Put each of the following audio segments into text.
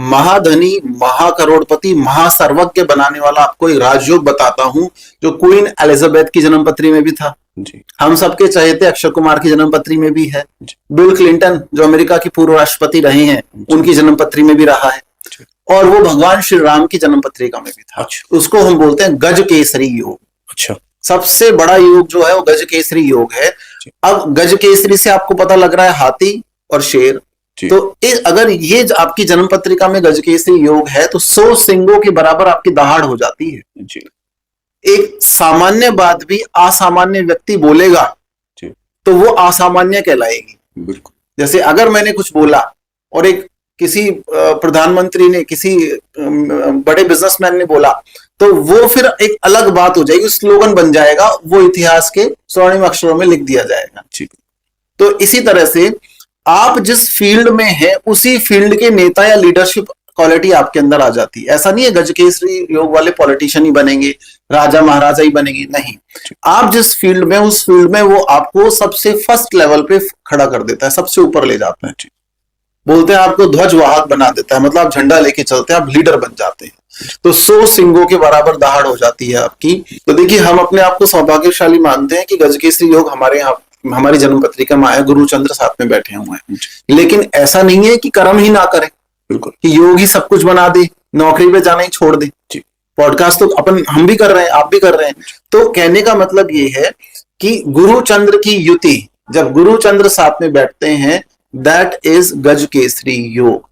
महाधनी, महाकरोड़पति, महासर्वज्ञ बनाने वाला आपको एक राजयोग बताता हूं जो क्वीन एलिजाबेथ की जन्मपत्री में भी था जी। हम सबके चहेते अक्षय कुमार की जन्मपत्री में भी है। बिल क्लिंटन जो अमेरिका के पूर्व राष्ट्रपति रहे हैं उनकी जन्मपत्री में भी रहा है और वो भगवान श्री राम की जन्मपत्रिका में भी था। उसको हम बोलते हैं गज केसरी योग। अच्छा, सबसे बड़ा योग जो है वो गज केसरी योग है। अब गज केसरी से आपको पता लग रहा है हाथी और शेर, तो अगर ये आपकी जन्म पत्रिका में गज केसरी योग है तो 100 सिंगों के बराबर आपकी दहाड़ हो जाती है जी। एक सामान्य बात भी असामान्य व्यक्ति बोलेगा तो वो असामान्य कहलाएगी। बिल्कुल। जैसे अगर मैंने कुछ बोला और एक किसी प्रधानमंत्री ने, किसी बड़े बिजनेसमैन ने बोला तो वो फिर एक अलग बात हो जाएगी, स्लोगन बन जाएगा, वो इतिहास के स्वर्णिम अक्षरों में लिख दिया जाएगा। तो इसी तरह से आप जिस फील्ड में हैं उसी फील्ड के नेता या लीडरशिप क्वालिटी आपके अंदर आ जाती है। ऐसा नहीं है गज केसरी योग वाले पॉलिटिशियन ही बनेंगे, राजा महाराजा ही बनेंगे, नहीं। आप जिस फील्ड में, उस फील्ड में वो आपको सबसे फर्स्ट लेवल पे खड़ा कर देता है, सबसे ऊपर ले जाता है। बोलते हैं आपको ध्वज वाहक बना देता है, मतलब आप झंडा लेके चलते हैं, आप लीडर बन जाते हैं। तो 100 सिंगों के बराबर दहाड़ हो जाती है आपकी। तो देखिए हम अपने आप को सौभाग्यशाली मानते हैं कि गज केसरी योग हमारे यहाँ, हमारी जन्म पत्रिका में आया, गुरुचंद्र साथ में बैठे हुए हैं। लेकिन ऐसा नहीं है कि कर्म ही ना करें, बिल्कुल, कि योग ही सब कुछ बना दे, नौकरी पे जाना ही छोड़ दे। पॉडकास्ट तो हम भी कर रहे हैं, आप भी कर रहे हैं। तो कहने का मतलब ये है कि गुरुचंद्र की युति, जब गुरुचंद्र साथ में बैठते हैं, दैट इज गज केसरी योग।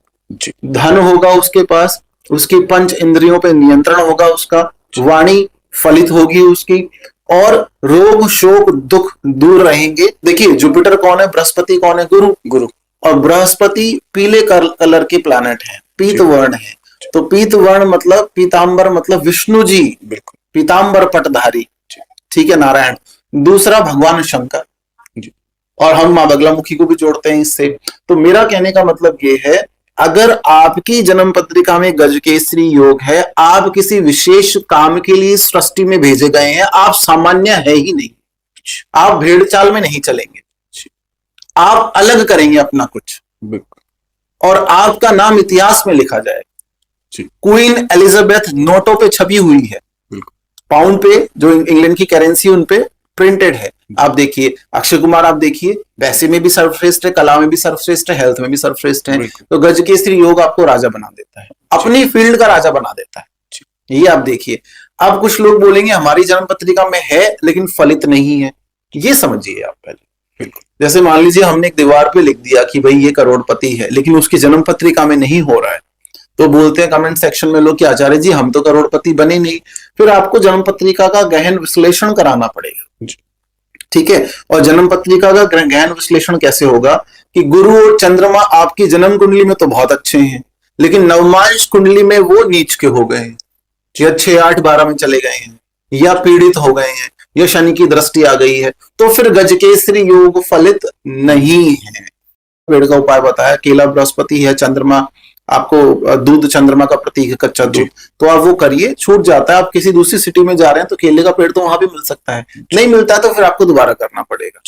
धन होगा उसके पास, उसकी पंच इंद्रियों पे नियंत्रण होगा, उसका वाणी फलित होगी उसकी, और रोग शोक दुख दूर रहेंगे। देखिए जुपिटर कौन है, बृहस्पति कौन है, गुरु। और बृहस्पति पीले कलर के प्लैनेट है, पीत वर्ण है। तो पीत वर्ण मतलब पीतांबर, मतलब विष्णु जी, बिल्कुल, पीतांबर पटधारी, ठीक है, नारायण। दूसरा भगवान शंकर, और हम मां बगलामुखी को भी जोड़ते हैं इससे। तो मेरा कहने का मतलब ये है, अगर आपकी जन्म पत्रिका में गज केसरी योग है, आप किसी विशेष काम के लिए सृष्टि में भेजे गए हैं, आप सामान्य है ही नहीं, आप भेड़ चाल में नहीं चलेंगे, आप अलग करेंगे अपना कुछ, और आपका नाम इतिहास में लिखा जाएगा। क्वीन एलिजाबेथ नोटों पे छपी हुई है, पाउंड पे, जो इंग्लैंड की करेंसी, उन पे प्रिंटेड है। आप देखिए अक्षय कुमार, आप देखिए पैसे में भी सर्वश्रेष्ठ है, कला में भी सर्वश्रेष्ठ है, हेल्थ में भी सर्वश्रेष्ठ है। तो गज केसरी योग आपको राजा बना देता है, अपनी फील्ड का राजा बना देता है। ये आप देखिए। अब कुछ लोग बोलेंगे हमारी जन्म पत्रिका में है लेकिन फलित नहीं है, ये समझिए आप पहले। जैसे मान लीजिए हमने एक दीवार पे लिख दिया कि भाई ये करोड़पति है, लेकिन उसकी जन्म पत्रिका में नहीं हो रहा है, तो बोलते हैं कमेंट सेक्शन में लोग कि आचार्य जी हम तो करोड़पति बने नहीं। फिर आपको जन्म पत्रिका का गहन विश्लेषण कराना पड़ेगा, ठीक है। और जन्म पत्रिका का गहन विश्लेषण कैसे होगा कि गुरु और चंद्रमा आपकी जन्म कुंडली में तो बहुत अच्छे हैं, लेकिन नवमांश कुंडली में वो नीच के हो गए हैं, या 6, 8, 12 में चले गए हैं, या पीड़ित हो गए हैं, या शनि की दृष्टि आ गई है, तो फिर गजकेसरी योग फलित नहीं है। पेड़ का उपाय बताया, केला बृहस्पति है, चंद्रमा आपको दूध चंद्रमा का प्रतीक है, कच्चा दूध, तो आप वो करिए, छूट जाता है। आप किसी दूसरी सिटी में जा रहे हैं तो केले का पेड़ तो वहां भी मिल सकता है, नहीं मिलता है तो फिर आपको दोबारा करना पड़ेगा।